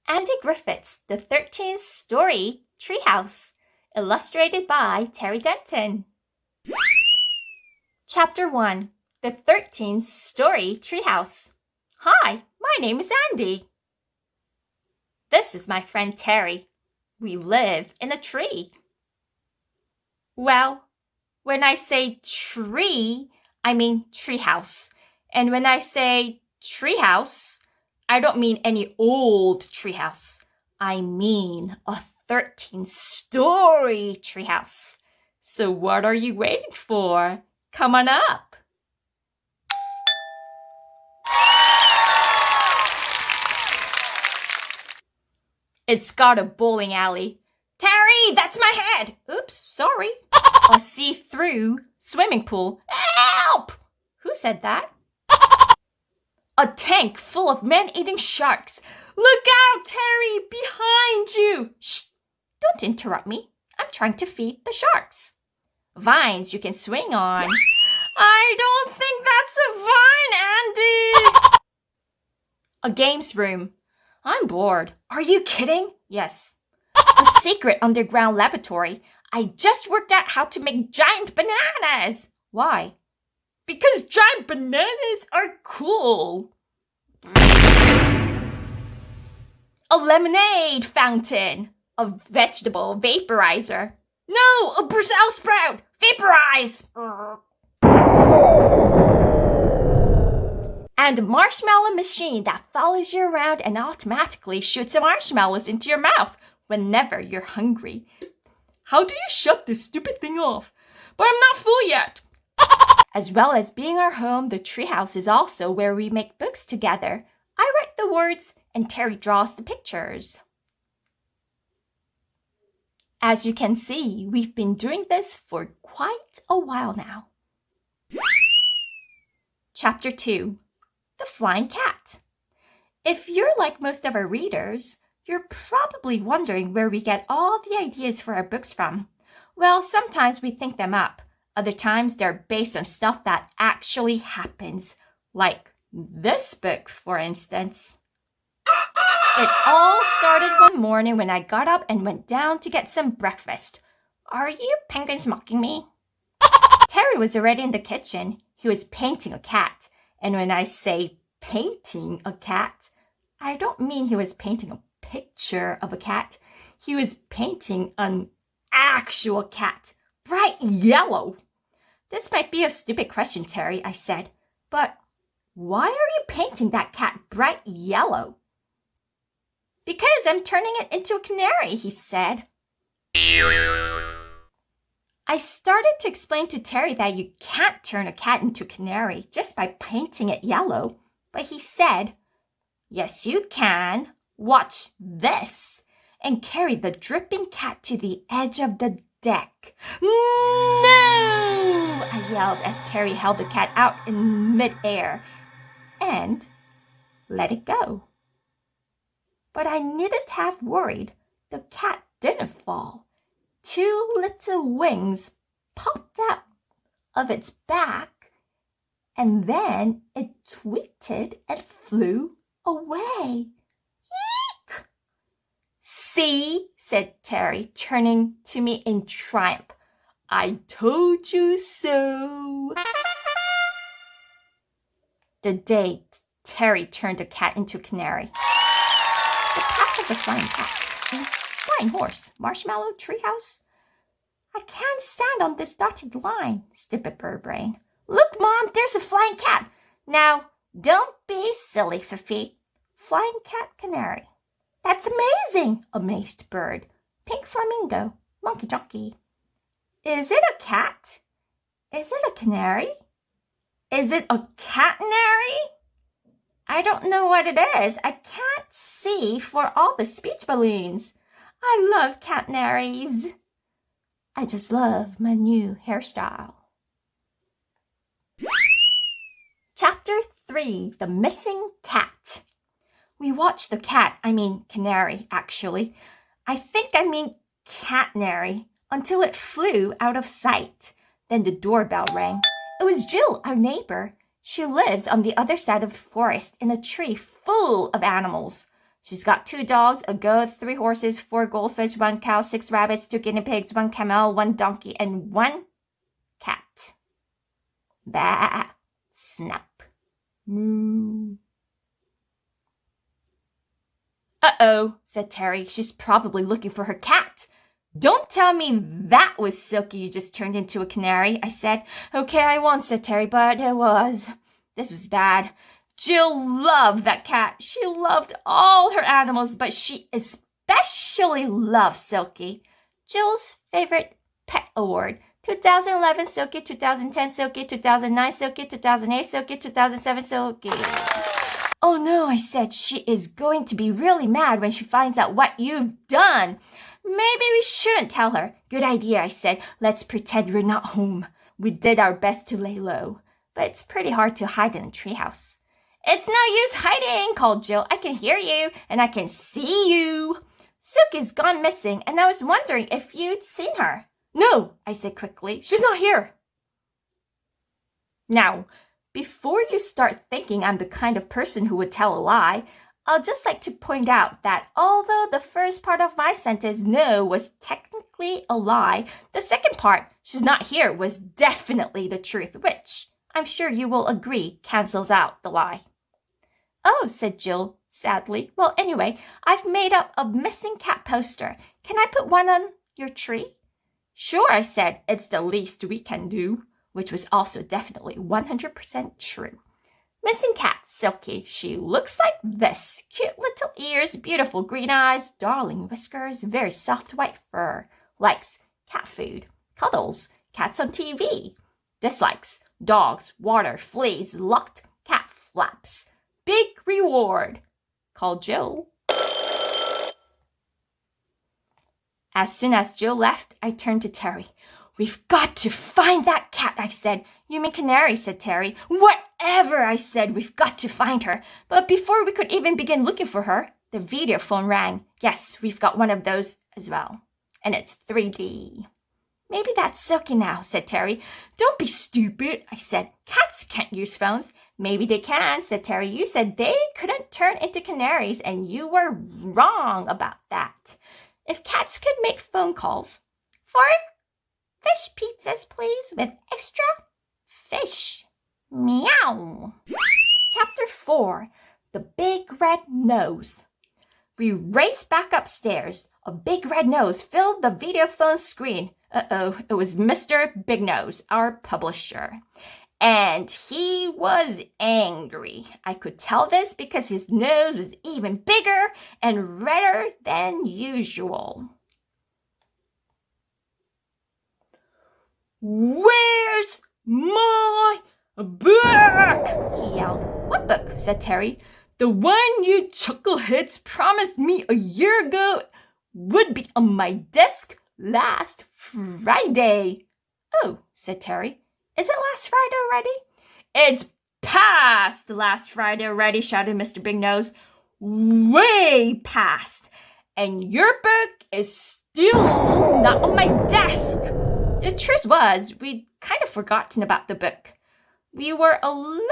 Andy Griffiths, The 13th Story, Treehouse, illustrated by Terry Denton. Chapter 1, The 13th Story, Treehouse. Hi, my name is Andy. This is my friend Terry. We live in a tree. Well, when I say tree, I mean treehouse. And when I say treehouse, I don't mean any old treehouse. I mean a 13-story treehouse. So what are you waiting for? Come on up. It's got a bowling alley. Terry, that's my head. Oops, sorry. A see-through swimming pool. Help! Who said that? A tank full of man-eating sharks. Look out, Terry, behind you. Shh, don't interrupt me. I'm trying to feed the sharks. Vines you can swing on. I don't think that's a vine, Andy. A games room. I'm bored. Are you kidding? Yes. A secret underground laboratory. I just worked out how to make giant bananas. Why? Because giant bananas are cool. A lemonade fountain. A vegetable vaporizer. No, a Brussels sprout. Vaporize. And a marshmallow machine that follows you around and automatically shoots marshmallows into your mouth whenever you're hungry. How do you shut this stupid thing off? But I'm not full yet. As well as being our home, the treehouse is also where we make books together. I write the words and Terry draws the pictures. As you can see, we've been doing this for quite a while now. Chapter 2. The Flying Cat. If you're like most of our readers, you're probably wondering where we get all the ideas for our books from. Well, sometimes we think them up. Other times they're based on stuff that actually happens. Like this book, for instance. It all started one morning when I got up and went down to get some breakfast. Are you penguins mocking me? Terry was already in the kitchen. He was painting a cat. And when I say painting a cat, I don't mean he was painting a picture of a cat. He was painting an actual cat, bright yellow. This might be a stupid question, Terry, I said, but why are you painting that cat bright yellow? Because I'm turning it into a canary, he said. I started to explain to Terry that you can't turn a cat into a canary just by painting it yellow. But he said, yes, you can. Watch this. And carried the dripping cat to the edge of the deck. No! I yelled as Terry held the cat out in midair and let it go. But I needn't have worried. The cat didn't fall. 2 little wings popped out of its back, and then it tweeted and flew away. Eek! See, said Terry, turning to me in triumph. I told you so. The day Terry turned the cat into a canary. The path of the flying cat. Flying horse, marshmallow, treehouse. I can't stand on this dotted line, stupid bird brain. Look, Mom, there's a flying cat. Now, don't be silly, Fifi. Flying cat, canary. That's amazing, amazed bird. Pink flamingo, monkey jockey. Is it a cat? Is it a canary? Is it a catnary? I don't know what it is. I can't see for all the speech balloons. I love catnaries. I just love my new hairstyle. Chapter 3, The Missing Cat. We watched the cat, canary, actually. I think I mean catnary, until it flew out of sight. Then the doorbell rang. It was Jill, our neighbor. She lives on the other side of the forest in a tree full of animals. She's got 2 dogs, a goat, 3 horses, 4 goldfish, 1 cow, 6 rabbits, 2 guinea pigs, 1 camel, 1 donkey, and 1 cat. Bah! Snap! Moo! Uh-oh, said Terry. She's probably looking for her cat. Don't tell me that was Silky you just turned into a canary, I said. Okay, I won't, said Terry, but it was. This was bad. Jill loved that cat. She loved all her animals, but she especially loved Silky. Jill's favorite pet award. 2011 Silky, 2010 Silky, 2009 Silky, 2008 Silky, 2007 Silky. Oh no, I said, she is going to be really mad when she finds out what you've done. Maybe we shouldn't tell her. Good idea, I said. Let's pretend we're not home. We did our best to lay low, but it's pretty hard to hide in a treehouse. It's no use hiding, called Jill. I can hear you, and I can see you. Silky's gone missing, and I was wondering if you'd seen her. No, I said quickly. She's not here. Now, before you start thinking I'm the kind of person who would tell a lie, I'll just like to point out that although the first part of my sentence, no, was technically a lie, the second part, she's not here, was definitely the truth, which I'm sure you will agree cancels out the lie. Oh, said Jill sadly. Well, anyway, I've made up a missing cat poster. Can I put one on your tree? Sure, I said. It's the least we can do, which was also definitely 100% true. Missing cat, Silky. She looks like this. Cute little ears, beautiful green eyes, darling whiskers, very soft white fur. Likes cat food, cuddles, cats on TV. Dislikes dogs, water, fleas, locked cat flaps. Big reward, called Jill. As soon as Jill left, I turned to Terry. We've got to find that cat, I said. You mean canary, said Terry. Whatever, I said. We've got to find her. But before we could even begin looking for her, the video phone rang. Yes, we've got one of those as well. And it's 3D. Maybe that's Silky now, said Terry. Don't be stupid, I said. Cats can't use phones. Maybe they can, said Terry. You said they couldn't turn into canaries, and you were wrong about that. If cats could make phone calls, 4 fish pizzas, please, with extra fish. Meow. Chapter 4, The Big Red Nose. We raced back upstairs. A big red nose filled the video phone screen. Uh-oh, it was Mr. Big Nose, our publisher. And he was angry. I could tell this because his nose was even bigger and redder than usual. Where's my book? He yelled. What book? Said Terry. The one you chuckleheads promised me a year ago would be on my desk last Friday. Oh, said Terry. Is it last Friday already? It's past last Friday already, shouted Mr. Big Nose. Way past. And your book is still not on my desk. The truth was, we'd kind of forgotten about the book. We were a little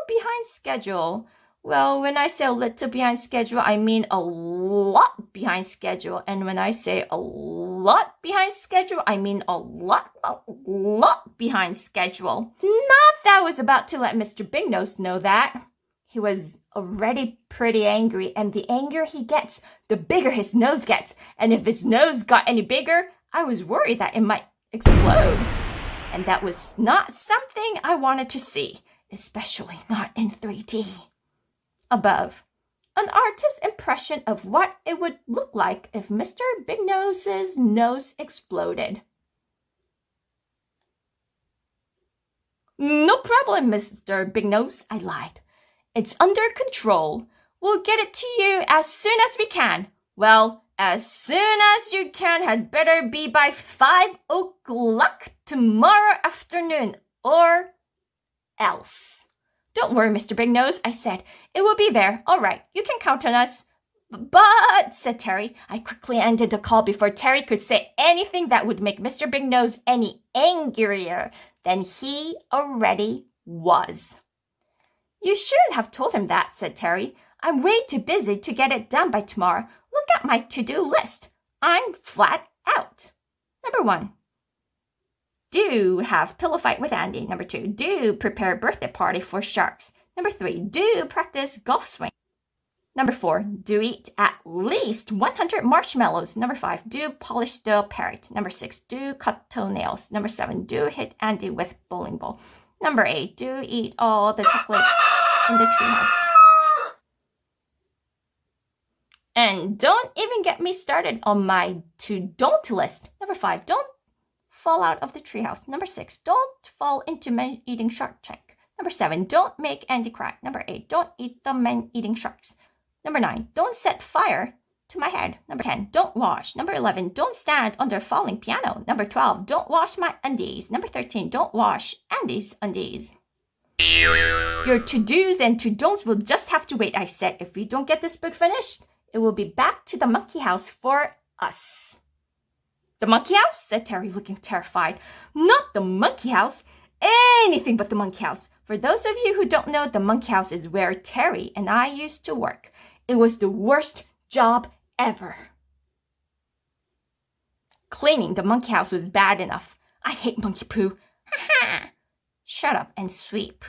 behind schedule. Well, when I say a little behind schedule, I mean a lot behind schedule. And when I say a lot behind schedule, I mean a lot behind schedule. Not that I was about to let Mr. Big Nose know that. He was already pretty angry, and the angrier he gets, the bigger his nose gets. And if his nose got any bigger, I was worried that it might explode. And that was not something I wanted to see, especially not in 3D. Above, an artist's impression of what it would look like if Mr. Big Nose's nose exploded. No problem, Mr. Big Nose, I lied. It's under control. We'll get it to you as soon as we can. Well, as soon as you can had better be by 5 o'clock tomorrow afternoon, or else. Don't worry, Mr. Big Nose, I said. It will be there. All right, you can count on us. But, said Terry, I quickly ended the call before Terry could say anything that would make Mr. Big Nose any angrier than he already was. You shouldn't have told him that, said Terry. I'm way too busy to get it done by tomorrow. Look at my to-do list. I'm flat out. Number 1. Do have pillow fight with Andy. Number 2. Do prepare birthday party for sharks. Number 3. Do practice golf swing. Number 4. Do eat at least 100 marshmallows. Number 5. Do polish the parrot. Number 6. Do cut toenails. Number 7. Do hit Andy with bowling ball. Number 8. Do eat all the chocolate in the treehouse. And don't even get me started on my to-don't list. Number 5. Don't fall out of the treehouse. Number 6. Don't fall into man-eating shark tank. Number 7. Don't make Andy cry. Number 8. Don't eat the man-eating sharks. Number 9. Don't set fire to my head. Number 10. Don't wash. Number 11. Don't stand under a falling piano. Number 12. Don't wash my undies. Number 13. Don't wash Andy's undies. Your to-dos and to-don'ts will just have to wait, I said. If we don't get this book finished, it will be back to the monkey house for us. The monkey house? Said Terry, looking terrified. Not the monkey house. Anything but the monkey house. For those of you who don't know, the monkey house is where Terry and I used to work. It was the worst job ever. Cleaning the monkey house was bad enough. I hate monkey poo. Ha-ha! Shut up and sweep.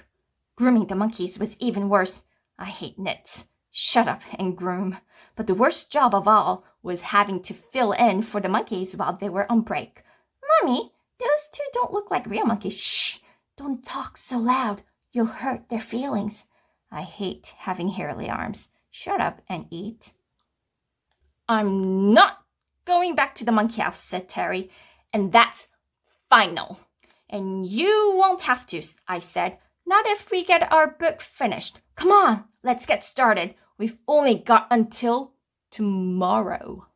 Grooming the monkeys was even worse. I hate nits. Shut up and groom. But the worst job of all was having to fill in for the monkeys while they were on break. Mommy, those two don't look like real monkeys. Shh! Don't talk so loud. You'll hurt their feelings. I hate having hairy arms. Shut up and eat. I'm not going back to the monkey house, said Terry, and that's final. And you won't have to, I said. Not if we get our book finished. Come on, let's get started. We've only got until tomorrow.